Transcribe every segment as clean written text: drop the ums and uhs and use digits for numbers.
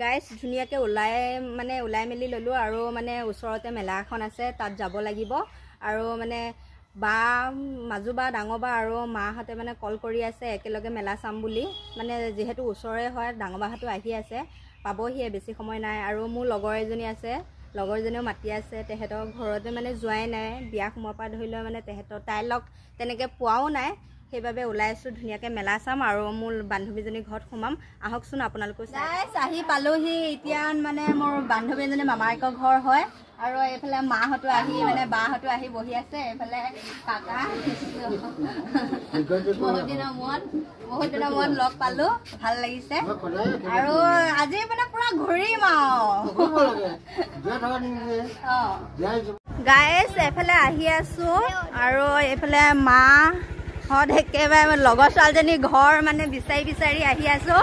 guys ধুনীয়াকৈ ওলাই মেলি ল'লোঁ আৰু মানে ওচৰতে মেলা এখন আছে তাত যাব লাগিব আৰু মানে মাজু বা ডাঙৰ বা আৰু মাহঁতে মানে কল কৰি আছে একেলগে মেলা চাম বুলি মানে যিহেতু ওচৰৰে হয় ডাঙৰ বাহঁতো আহি আছে পাবহিয়ে বেছি সময় নাই আৰু মোৰ লগৰ এজনী আছে লগৰজনীও মাতি আছে তেহেঁতৰ ঘৰতে মানে যোৱাই নাই বিয়া সোমোৱাৰ পৰা ধৰি লৈ মানে তাইৰ লগ তেনেকৈ পোৱাও নাই সেইবাবে ওলাই আছোঁ ধুনীয়াকৈ মেলা চাম আৰু মোৰ বান্ধৱীজনীৰ ঘৰত সোমাম আহকচোন আপোনালোকো আহি পালোহি এতিয়া মানে মোৰ বান্ধৱী এজনী মামায়েকৰ ঘৰ হয় আৰু এইফালে মাহঁতো আহি মানে বাহঁতো আহি বহি আছে এইফালে কাকা বহুত দিনৰ মূৰত লগ পালোঁ ভাল লাগিছে আৰু আজি মানে পুৰা ঘূৰিম আৰু গাইজ এফালে আহি আছোঁ আৰু এইফালে মাহঁত একেবাৰে লগৰ ছোৱালীজনীৰ ঘৰ মানে বিচাৰি আহি আছোঁ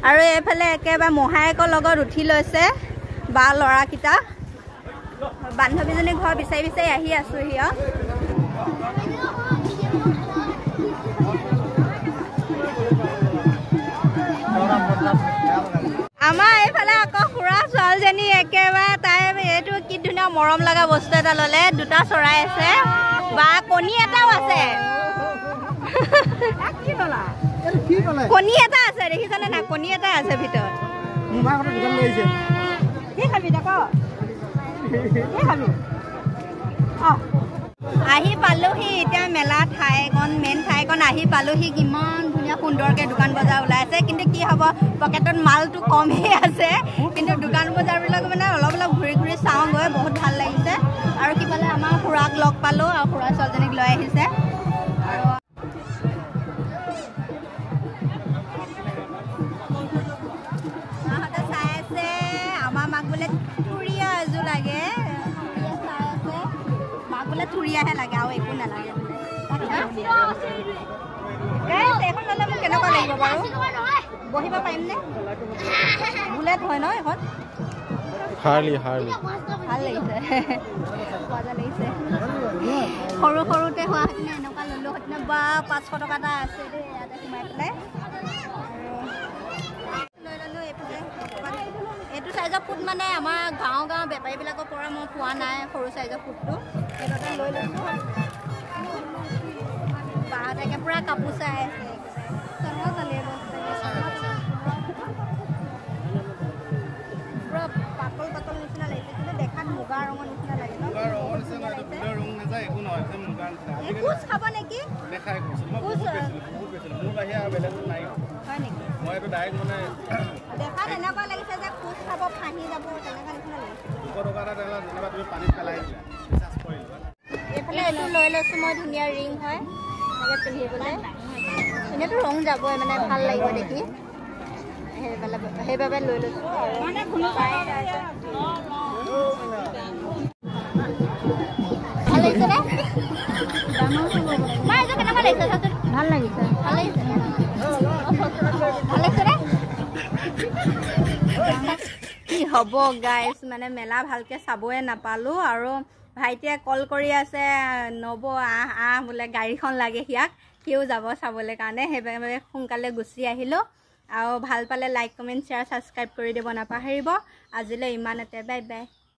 আৰু এইফালে একেবাৰে মহায়েকৰ লগত উঠি লৈছে বা ল'ৰাকেইটা বান্ধৱীজনীৰ ঘৰ বিচাৰি আহি আছোঁ সিহঁত আমাৰ এইফালে আকৌ খুৰা ছোৱালীজনী একেবাৰে তাই এইটো কি ধুনীয়া মৰম লগা বস্তু এটা ল'লে দুটা চৰাই আছে বা কণী এটাও আছে কণী এটা আছে দেখিছানে না কণী এটা আছে ভিতৰত কি খাবি তাক আহি পালোহি এতিয়া মেলা ঠাইকণ মেইন ঠাইকণ আহি পালোহি কিমান ধুনীয়া সুন্দৰকৈ দোকান বজাৰ ওলাই আছে কিন্তু কি হ'ব পকেটত মালটো কমেই আছে কিন্তু দোকান বজাৰবিলাক মানে অলপ ঘূৰি চাওঁগৈ বহুত ভাল লাগিছে আৰু কিফালে আমাৰ খুৰাক লগ পালোঁ আৰু খুৰা ছোৱালীজনীক লৈ আহিছে আৰু মাহঁতে চাই আছে আমাৰ মাক বোলে থুৰীয়া এযোৰ লাগে বোলে থুৰীয়াহে লাগে আৰু একো নালাগে এইখন ল'লে মোক কেনেকুৱা লাগিব বাৰু বহিব পাৰিমনে বুলেট হয় ন এখন ভাল লাগিছে মজা লাগিছে সৰুতে হোৱা হেঁতেনে এনেকুৱা ল'লোঁ হেঁতেনে বা 500 টকা এটা আছে দেই ইয়াতে সোমাই পেলাই লৈ ল'লোঁ এইফালে এইটো চাইজৰ ফুট মানে আমাৰ গাঁও বেপাৰীবিলাকৰ পৰা মই পোৱা নাই সৰু চাইজৰ ফুটটো সেইবাবে লৈ লৈছোঁ বাহঁতে পূৰা কাপোৰ চাই আছে পূৰা পাতল নিচিনা লাগিছে কিন্তু দেখাত মুগা ৰঙৰ নিচিনা লাগে ন কোচ খাব নেকি হয় নেকি দেখাত এনেকুৱা লাগিছে যে কোচ খাব ফাঁহি যাব তেনেকুৱা নিচিনা লাগিছে এইফালে এইটো লৈ লৈছোঁ মই ধুনীয়া ৰিং হয় এনেকৈ পিন্ধিবলৈ এনেইতো ৰং যাবই মানে ভাল লাগিব দেখি সেইবাবে লৈ লৈছোঁ ভাল লাগিছেনে মই এইযোৰ কেনেকুৱা লাগিছে ভাল লাগিছেনে কি হ'ব গাইজ মানে মেলা ভালকৈ চাবই নাপালোঁ আৰু ভাইটিয়ে কল কৰি আছে নব আহ বোলে গাড়ীখন লাগে সিও যাব চাবলৈ কাৰণে সেইবাবে সোনকালে গুচি আহিলোঁ আৰু ভাল পালে লাইক কমেণ্ট শ্বেয়াৰ ছাবস্ক্ৰাইব কৰি দিব নাপাহৰিব আজিলৈ ইমানতে বাই বাই